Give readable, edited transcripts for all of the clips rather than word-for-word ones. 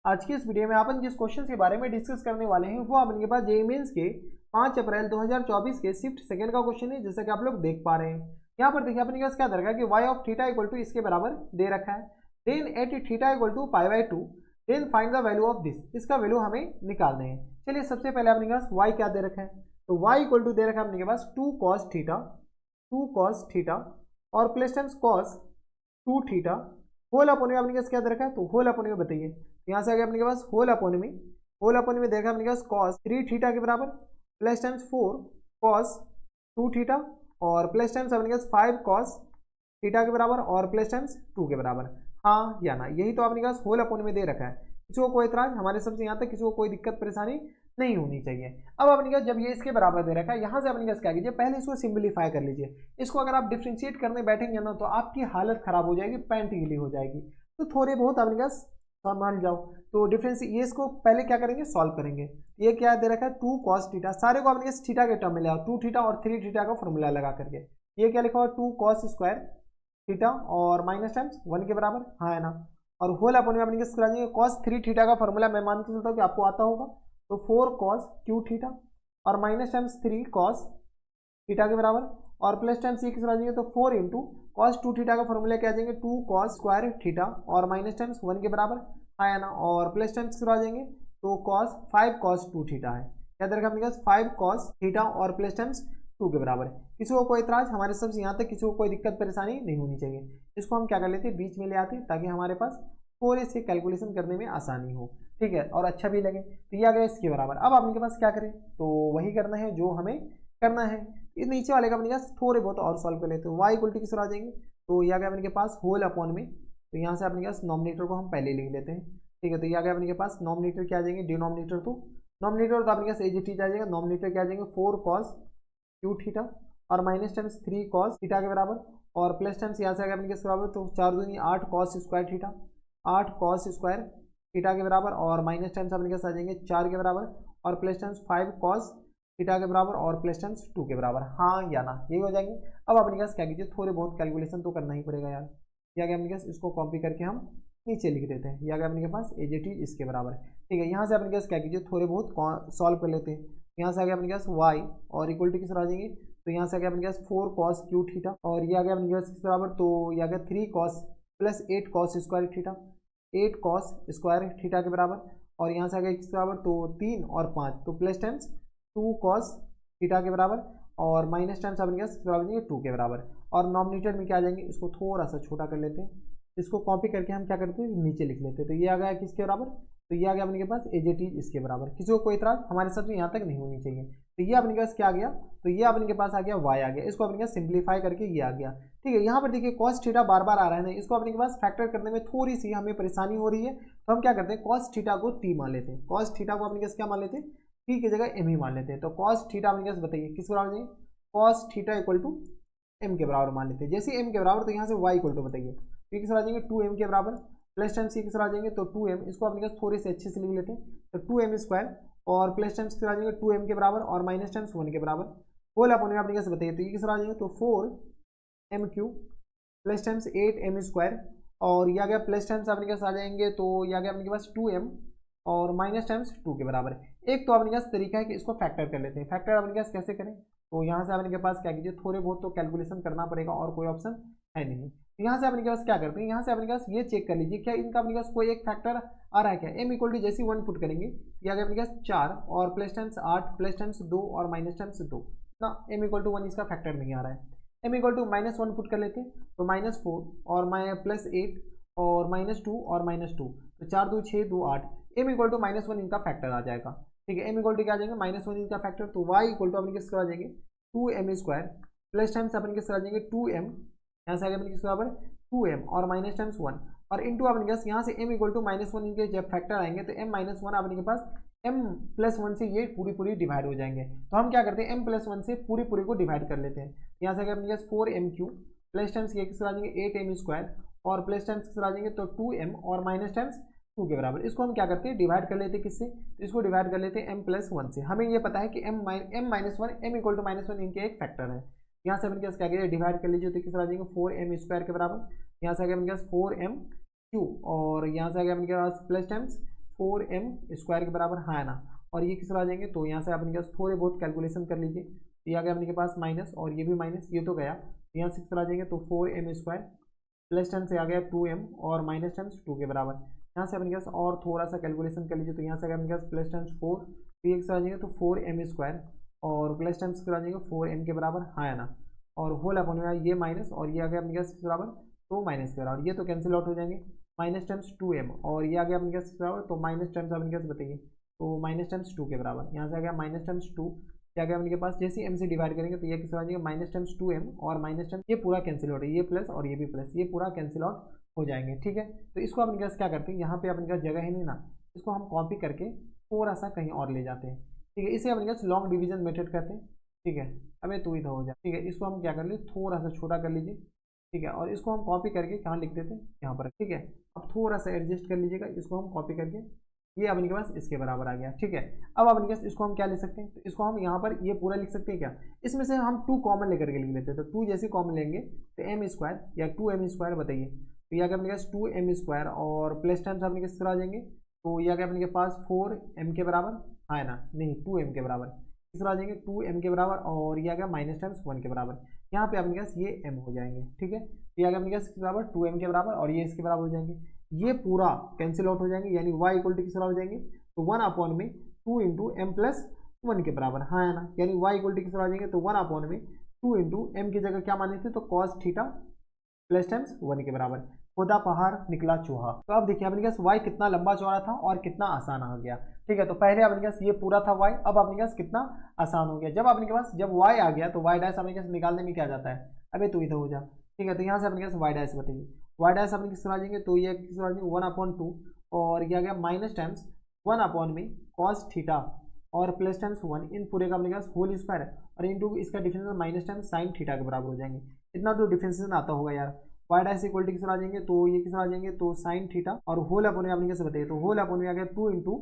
आज की इस वीडियो में अपन जिस क्वेश्चन के बारे में डिस्कस करने वाले हैं वो अपन के पास जेईई मेंस के 5 अप्रैल 2024 के शिफ्ट सेकंड का क्वेश्चन है, जैसा कि आप लोग देख पा रहे हैं। यहाँ पर देखिए अपने पास क्या दे रखा है कि y of theta equal to इसके बराबर दे रखा है। Then at theta equal to π/2, then find the value of this, इसका वैल्यू हमें निकालना है। चलिए सबसे पहले अपने पास y क्या दे रखा है, तो y इक्वल टू दे रखा है अपने पास 2 cos थीटा और plus times cos 2 theta whole upon में अपने पास क्या दे रखा है, तो होल अपॉन में बताइए। यहाँ से आगे अपने के पास होल अपॉन में देखा अपने पास cos 3 थीटा के बराबर प्लस टाइम्स 4 cos 2 थीटा और प्लस टाइम्स अपने पास 5 cos थीटा के बराबर और प्लस टाइम्स 2 के बराबर। हाँ या ना, यही तो अपने पास होल अपॉन में दे रखा है। किसी को कोई इतराज, हमारे सबसे यहाँ तक किसी को कोई दिक्कत परेशानी नहीं होनी चाहिए। अब अपने पास जब ये इसके बराबर दे रखा है, यहाँ से अपने पास क्या कीजिए, पहले इसको सिंपलीफाई कर लीजिए। इसको अगर आप डिफ्रेंशिएट करने बैठेंगे ना तो आपकी हालत खराब हो जाएगी, पैंट गीली हो जाएगी। तो थोड़े बहुत अपने पास मान जाओ, तो डिफरेंस ये इसको पहले क्या करेंगे, सॉल्व करेंगे। ये क्या दे रखा है 2 cos थीटा, सारे को अपने थीटा के टर्म में ले आओ, 2 थीटा और 3 थीटा का फॉर्मूला लगा करके। ये क्या लिखा हुआ 2 cos स्क्वायर थीटा और माइनस टाइम्स 1 के बराबर, हाँ है ना। और होल अपन में अपने करा देंगे cos 3 थीटा का फॉर्मूला मैं मान के चलता हूँ कि आपको आता होगा, तो 4 cos q थीटा और माइनस टाइम्स 3 cos थीटा के बराबर और प्लस टाइम्स ये किस आ जाएंगे, तो 4 इंटू कॉस 2 थीटा का फॉर्मूला क्या आ जाएंगे 2 cos स्क्वायर थीटा और माइनस टाइम्स 1 के बराबर आया ना, और प्लस टाइम्स किस आ जाएंगे, तो cos 5 cos 2 थीटा है। क्या दे रखा है अपने पास 5 cos थीटा और प्लस टाइम्स 2 के बराबर है। किसी को कोई इतराज, हमारे सबसे यहाँ तक किसी को कोई दिक्कत परेशानी नहीं होनी चाहिए। इसको हम क्या कर लेते हैं, बीच में ले आते हैं ताकि हमारे पास थोड़े से कैलकुलेशन करने में आसानी हो, ठीक है, और अच्छा भी लगे। तो ये आ गया इसके बराबर। अब आपके पास क्या करें, तो वही करना है जो हमें करना है। ये नीचे वाले का अपने पास थोड़े बहुत और सॉल्व कर लेते हैं। y इक्वल टू किस आ जाएंगे, तो ये आ गया अपने के पास होल अपॉन में, तो यहाँ से अपने पास नॉमिनेटर को हम पहले लिख लेते हैं, ठीक है। तो ये आ गया अपने के पास नॉमिनेटर क्या आ जाएंगे, डिनोमिनेटर तो नॉमिनेटर तो अपने पास एज इट इज आ जाएगा, नॉमिनेटर क्या आ जाएंगे 4 cos q थीटा और माइनस टाइम्स 3 cos थीटा के बराबर और प्लस टाइम्स यहाँ से आ गया अपने के बराबर, तो 4 दूनी 8 cos square theta, 8 cos square theta के बराबर और माइनस टाइम्स अपने पास आ जाएंगे 4 के बराबर और प्लस टाइम्स 5 cos थीटा के बराबर और प्लस टाइम्स 2 के बराबर, हाँ या ना, यही हो जाएंगे। अब अपने पास क्या कीजिए, थोड़े बहुत कैलकुलेशन तो करना ही पड़ेगा यार। या गया अपने पास, इसको कॉपी करके हम नीचे लिख देते हैं। या गया अपने पास एज इट इज इसके बराबर, ठीक है। यहाँ से अपने पास क्या कीजिए, थोड़े बहुत सॉल्व कर लेते हैं। यहाँ से आ गया अपने पास y और इक्वल टू किस आ जाएंगे, तो यहाँ से आ गया अपने पास 4 cos q थीटा और ये आ गया अपने पास किस बराबर, तो ये आ गया 3 cos plus 8 cos square theta, 8 cos square theta के बराबर और यहाँ से आ गया किस बराबर, तो 3 और 5, तो प्लस टाइम्स 2 cos थीटा के बराबर और माइनस टाइम्स अपने पास बराबर देंगे 2 के बराबर और नॉमिनेटर में क्या आ जाएंगे, इसको थोड़ा सा छोटा कर लेते हैं। इसको कॉपी करके हम क्या करते हैं, नीचे लिख लेते हैं। तो ये आ गया किसके बराबर, तो ये आ गया अपने के पास एज इट इज इसके बराबर। किसी को कोई इतराज, हमारे सबसे यहाँ तक नहीं होनी चाहिए। तो ये अपने के पास क्या आ गया, तो ये अपने के पास आ गया y आ गया, इसको अपने के पास सिंप्लीफाई करके ये आ गया, ठीक है। यहाँ पर देखिए cos थीटा बार बार आ रहा है ना, इसको अपने के पास फैक्टर करने में थोड़ी सी हमें परेशानी हो रही है। तो हम क्या करते हैं, cos थीटा को t मान लेते हैं, cos थीटा को अपने के पास क्या मान लेते हैं, t की जगह m ही मान लेते हैं। तो cos थीटा अपने के पास बताइए किस बराबर देंगे, cos theta equal to m के बराबर मान लेते हैं। जैसे m के बराबर, तो यहाँ से y इक्वल टू बताइए, तो किस आ जाएंगे 2m के बराबर प्लस टाइम्स किस आ जाएंगे, तो 2m, इसको अपने पास थोड़े से अच्छे से लिख लेते हैं। तो 2m स्क्वायर और प्लस टाइम्स किस आ जाएंगे 2m के बराबर और माइनस टाइम्स 1 के बराबर होल अपॉन में अपने कैसे बताइए, तो ये किस आ जाएंगे, तो 4m cube plus times 8m square और ये आ गया प्लस टाइम्स अपने पास आ जाएंगे, तो ये आ गया अपने पास 2m और माइनस टाइम्स 2 के बराबर। एक तो अपने पास तरीका है कि इसको फैक्टर कर लेते हैं। फैक्टर अपने पास कैसे करें, तो यहाँ से अपने के पास क्या कीजिए, थोड़े बहुत तो कैलकुलेशन करना पड़ेगा और कोई ऑप्शन है नहीं। तो यहाँ से अपने के पास क्या करते हैं, यहाँ से अपने पास ये चेक कर लीजिए क्या इनका अपने पास कोई एक फैक्टर आ रहा है क्या। m इक्वल टू जैसे 1 पुट करेंगे, ये आ गया अपने पास 4 और प्लस टाइम्स 8 प्लस टाइम्स 2 और माइनस टाइम्स 2 ना, m इक्वल टू 1 इसका फैक्टर नहीं आ रहा है। m इक्वल टू -1 पुट कर लेते हैं, तो -4 और प्लस 8 और -2 और -2, तो 4 2 6 2 8, m इक्वल टू -1 इनका फैक्टर आ जाएगा, ठीक है। m इक्वल टू क्या आ जाएंगे -1 इनका फैक्टर, तो y इक्वल टू अपने किस आ जाएंगे 2m स्क्वायर प्लस टाइम्स अपने किस आ जाएंगे 2m, यहाँ से आगे अपने किस बराबर 2m और माइनस टाइम्स 1 और इंटू अपने पास यहाँ से m इक्वल टू -1 इनके जब फैक्टर आएंगे तो m-1 अपने के पास m+1 से ये पूरी डिवाइड हो जाएंगे। तो हम क्या करते हैं m+1 से पूरी को डिवाइड कर लेते हैं। यहाँ से आगे अपने पास 4m क्यूब प्लस टाइम्स ये किस आ जाएंगे 8m स्क्वायर और प्लस टाइम्स किस आ जाएंगे, तो 2m और माइनस टाइम्स 2 के बराबर। इसको हम क्या करते हैं, डिवाइड कर लेते हैं किससे, तो इसको डिवाइड कर लेते हैं m+1 से। हमें ये पता है कि m-1 m इक्वल टू -1 इनके एक फैक्टर है। यहाँ से अपने पास क्या करिए, डिवाइड कर लीजिए, तो किस आ जाएंगे 4m स्क्वायर के बराबर, यहाँ से आ गया अपने पास 4m क्यूब और यहाँ से आ गया अपने पास प्लस टाइम्स 4m² के बराबर, हाँ है ना। और ये किस तरह आ जाएंगे, तो यहाँ से आप इनके पास थोड़े बहुत कैलकुलेशन कर लीजिए। ये आ गया अपने के पास माइनस, और ये भी माइनस, ये तो गया, यहाँ से किस तरह आ जाएंगे, तो 4m² प्लस टेन से आ गया 2m और माइनस टेंस 2 के बराबर। यहाँ से अपने पास और थोड़ा सा कैलकुलेशन कर लीजिए, तो यहाँ से अगर अपने पास प्लस टेंस 4, तो ये किस तरह आ जाएंगे, तो 4m² और प्लस टेंस किस तरह आ जाएंगे, 4m के बराबर, हाँ है ना। और होल अपन में ये माइनस, और ये आ गया अपने पास किस बराबर, तो माइनस के बराबर, ये तो कैंसिल आउट हो जाएंगे। माइनस टेंस 2m और ये आ गया अपने पास किस बराबर, तो माइनस टेंस अपने पास बताइए, तो माइनस टेंस 2 के बराबर। यहाँ से आ गया माइनस टेंस 2, क्या गया अपने पास, जैसे m से डिवाइड करेंगे तो ये किस आ जाएगा, माइनस टेंस 2m और माइनस टेंस, ये पूरा कैंसिल आउट है, ये प्लस और ये भी प्लस, ये पूरा कैंसिल आउट हो जाएंगे। ठीक है, तो इसको अपने पास क्या करते हैं, यहाँ पे अपने पास जगह है नहीं ना, इसको हम कॉपी करके थोड़ा सा कहीं और ले जाते हैं। ठीक है, इसे अपने पास लॉन्ग डिवीजन मेथड कहते हैं। ठीक है, अब तो इधर हो जाए। ठीक है, इसको हम क्या कर लीजिए, थोड़ा सा छोटा कर लीजिए। ठीक है, और इसको हम कॉपी करके कहाँ लिख देते हैं, यहाँ पर। ठीक है, अब थोड़ा सा एडजस्ट कर लीजिएगा, इसको हम कॉपी करके, ये अपने के पास इसके बराबर आ गया। ठीक है, अब अपने पास इसको हम क्या लिख सकते हैं, तो इसको हम यहाँ पर ये पूरा लिख सकते हैं क्या, इसमें से हम 2 कॉमन लेकर के लिख लेते हैं। तो 2 जैसे कॉमन लेंगे तो m² या 2m² बताइए, तो यह अपने पास 2m² और प्लस टाइम्स अपने किस तरह आ जाएंगे, तो यह अपने के पास 4m के बराबर, हाँ है ना, नहीं 2m के बराबर, किस तरह आ जाएंगे, 2m के बराबर, और ये आ गया माइनस टाइम्स 1 के बराबर। यहाँ पे अपने पास ये m हो जाएंगे। ठीक है, ये आ गया अपने पास किस बराबर, 2m के बराबर, और ये इसके बराबर हो जाएंगे, ये पूरा कैंसिल आउट हो जाएंगे, यानी y इक्वल टू किस तरह हो जाएंगे, तो 1 अपॉन में 2 इंटू एम प्लस 1 के बराबर, हाँ है ना, यानी y इक्वल टू किस तरह आ जाएंगे, तो 1 अपॉन में 2 इंटू एम की जगह क्या माने थे, तो कॉस थीटा प्लस टाइम्स 1 के बराबर। खुदा पहाड़ निकला चूहा। तो अब देखिए अपने पास y कितना लंबा चौड़ा था और कितना आसान हो गया। ठीक है, तो पहले अपने पास ये पूरा था y, अब अपने पास कितना आसान हो गया। जब अपने पास जब y आ गया तो y डैश अपने पास निकालने में क्या जाता है, अबे तो इधर हो जा। ठीक है, तो यहाँ से अपने पास y डैश बताइए, y डैश अपने किस तरह आ जाएंगे, तो ये किस तरह आ जाएंगे 1/2, और ये आ गया माइनस टाइम्स 1 अपॉन में कॉस थीटा और प्लस टाइम्स 1, इन पूरे का अपने पास होल स्क्वायर है, और इंटू इसका differential minus times sine theta के बराबर हो जाएंगे। इतना तो डिफरेंशिएशन आता होगा यार। y डैश इक्वल टू किस तरह आ जाएंगे, तो ये किस तरह आ जाएंगे, तो साइन थीटा और होल अपॉन में आपने कैसे बताइए, तो होल अपॉन में आ गया 2 इंटू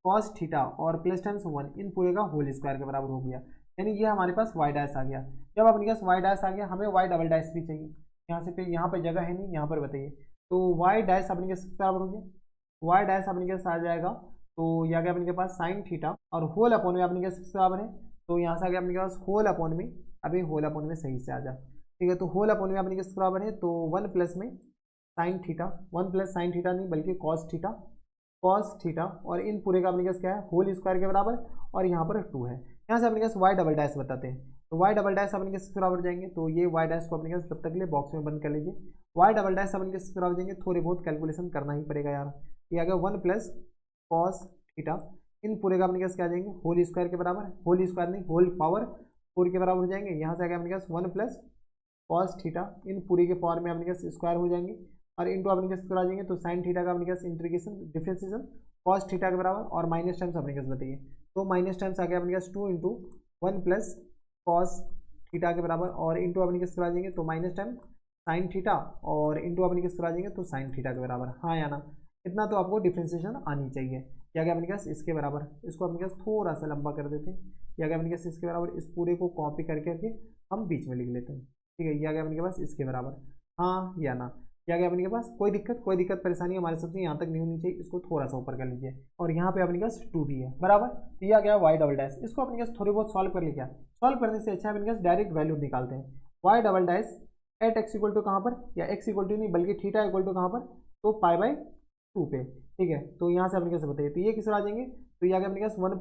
कॉस थीटा और प्लस टाइम्स 1, इन पूरे का होल स्क्वायर के बराबर हो गया। यानी ये हमारे पास y डैश आ गया। जब अपने पास y डैश आ गया, हमें y डबल डैश भी चाहिए। यहाँ से पे यहाँ पे जगह है नहीं, यहाँ पर बताइए, तो y डैश अपने के बराबर हो गया, y डैश अपने के आ जाएगा, तो ये आ गया अपने के पास साइन थीटा और होल अपॉन में अपने के बराबर है, तो यहाँ से आ गया अपने के पास होल अपॉन में, अभी होल अपॉन में सही से आ जा। ठीक है, तो होल अपॉन में अपने के बराबर है, तो 1 प्लस में sine theta, 1 plus sine theta नहीं बल्कि कॉस थीटा और इन पूरे का अपने पास क्या है, होल स्क्वायर के बराबर, और यहाँ पर 2 है। यहाँ से अपने पास y डबल डैश बताते हैं, तो y डबल डैश अपने के बराबर जाएंगे, तो ये y डैश को अपने पास तब तक के लिए बॉक्स में बंद कर लीजिए। y डबल डैश अपने के बराबर जाएंगे, थोड़े बहुत कैलकुलेशन करना ही पड़ेगा यार। ये आ गया 1 प्लस कॉस थीटा, इन पूरे का अपने पास क्या आ जाएंगे, होल स्क्वायर के बराबर, होल स्क्वायर नहीं होल पावर 4 के बराबर हो जाएंगे। यहाँ से आ गया अपने पास 1 प्लस कॉस थीटा, इन पूरी के पावर में अपने पास स्क्वायर हो जाएंगे, और इंटू अपने पास आ जाएंगे, तो साइन थीटा का अपने पास इंटीग्रेशन डिफरेंशिएशन कॉस थीटा के बराबर, और माइनस टाइम्स अपने पास बताइए, तो माइनस टाइम्स आ गया अपने पास 2 इंटू 1 प्लस कॉस थीटा के बराबर, और इंटू अपने पास आ जाएंगे, तो माइनस टाइम साइन थीटा और इंटू अपने पास आ जाएंगे, तो साइन थीटा के बराबर, हाँ या ना। इतना तो आपको डिफरेंशिएशन आनी चाहिए। क्या गया अपने पास इसके बराबर, इसको अपने पास थोड़ा सा लंबा कर देते हैं, या गया अपने पास इसके बराबर, इस पूरे को कॉपी करके हम बीच में लिख लेते हैं। ठीक है, ये आ गया अपने के पास इसके बराबर, हाँ या ना। क्या गया अपने के पास, कोई दिक्कत परेशानी हमारे सबसे यहाँ तक नहीं होनी चाहिए, इसको थोड़ा सा ऊपर कर लीजिए, और यहाँ पे अपने पास 2d है बराबर। ये आ गया y डबल डैश, इसको अपने पास थोड़ी बहुत सॉल्व कर लिया, सॉल्व करने से अच्छा अपने पास डायरेक्ट वैल्यू निकालते हैं। y double dash at x equal to कहाँ पर, या x इक्वल टू नहीं बल्कि थीटा इक्वल टू कहाँ पर, तो π/2 पे। ठीक है, तो यहाँ से अपने कैसे बताइए, तो ये किस आ जाएंगे, तो ये आ गया अपने पास 1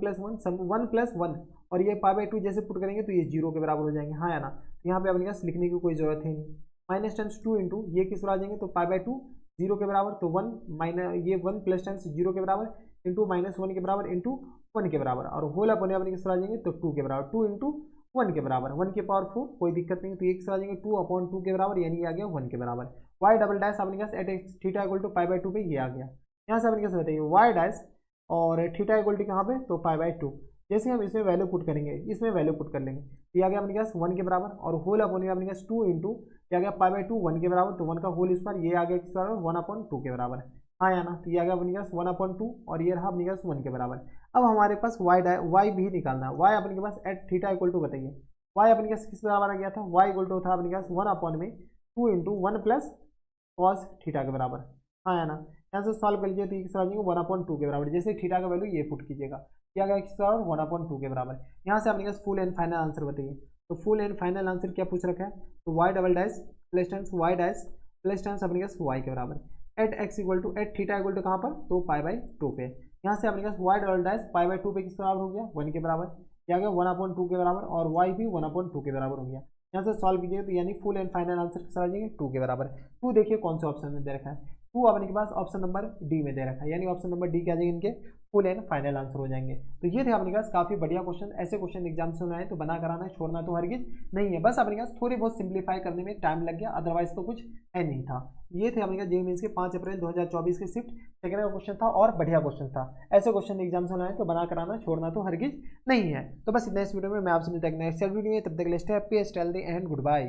प्लस 1 और ये π/2 जैसे पुट करेंगे तो ये 0 के बराबर हो जाएंगे, हाँ या ना। तो यहाँ पे अपने पास लिखने की कोई जरूरत है नहीं। माइनस टेंस 2 इंटू ये किस आ जाएंगे, तो π/2 0 के बराबर, तो 1 माइनस ये 1 प्लस टेंस 0 के बराबर इंटू माइनस 1 के बराबर इंटू 1 के बराबर, और होल अपने अपने किस आ जाएंगे, तो 2 के बराबर, 2 इंटू 1 के बराबर, 1 के पावर 4, कोई दिक्कत नहीं। तो ये किस आ जाएंगे 2/2 के बराबर, यानी आ गया 1 के बराबर। y डबल डैश अपने पास एट थीटा इक्वल टू π/2 पे ये आ गया। यहाँ से अपने कैसे बताइए y डैश और थीटा इक्वल टू कहाँ पे, तो π/2, जैसे हम इसमें वैल्यू पुट करेंगे, इसमें वैल्यू पुट कर लेंगे, तो ये आ गया अपने पास 1 के बराबर, और होल अपॉन में अपने पास 2 इंटू ये आ गया π/2 1 के बराबर, तो 1 का होल स्क्वायर, ये आ गया किस बराबर 1/2 के बराबर, हाँ या ना। तो ये आ गया अपने पास 1/2 और ये रहा अपने पास 1 के बराबर। अब हमारे पास y भी निकालना है। y अपने के पास एट थीटा इक्वल टू बताइए, y अपने पास किस बराबर आ गया था, y इक्वल टू था अपने पास 1/2 इंटू 1 प्लस कॉस थीटा के बराबर, हाँ या ना। यहाँ से सॉल्व कर लीजिए तो ये किस तरह आ जाएगा 1/2 के बराबर। जैसे थीटा का वैल्यू ये पुट कीजिएगा, क्या गया किस तरह 1/2 के बराबर। यहाँ से आपने कहा फुल एंड फाइनल आंसर बताइए, तो फुल एंड फाइनल आंसर क्या पूछ रखा है, तो वाई डबल डैश प्लस टेंस वाई डैश प्लस टेंस अपने पास वाई के बराबर at X equal to at theta equal to कहाँ पर, तो π/2 पे। यहाँ से अपने पास वाई डबल डैश π/2 पे किस बराबर हो गया 1 के बराबर, क्या गया 1/2 के बराबर, और वाई भी 1/2 के बराबर हो गया। यहाँ से सॉल्व कीजिए तो यानी फुल एंड फाइनल आंसर किस आ जाएंगे 2 के बराबर। 2 देखिए कौन से ऑप्शन में दे रखा है, 2 अपने के पास ऑप्शन नंबर डी में दे रखा है, यानी ऑप्शन नंबर डी क्या आ जाएंगे इनके फुल एंड फाइनल आंसर हो जाएंगे। तो ये थे अपने पास काफी बढ़िया क्वेश्चन। ऐसे क्वेश्चन एग्जाम से आए तो बना कराना छोड़ना तो हरगिज नहीं है, बस अपने पास थोड़ी बहुत सिंप्लीफाई करने में टाइम लग गया, अदरवाइज तो कुछ है नहीं था। ये थे अपने पास जेईई मेंस के 5 अप्रैल 2024 के शिफ्ट सेकंड का क्वेश्चन था और बढ़िया क्वेश्चन था। ऐसे क्वेश्चन एग्जाम से आए तो बना कराना छोड़ना तो हरगिज नहीं है। तो बस इतना इस वीडियो में, मैं आपसे मिलता हूं नेक्स्ट वीडियो में, तब तक के लिए stay happy, stay healthy and good bye.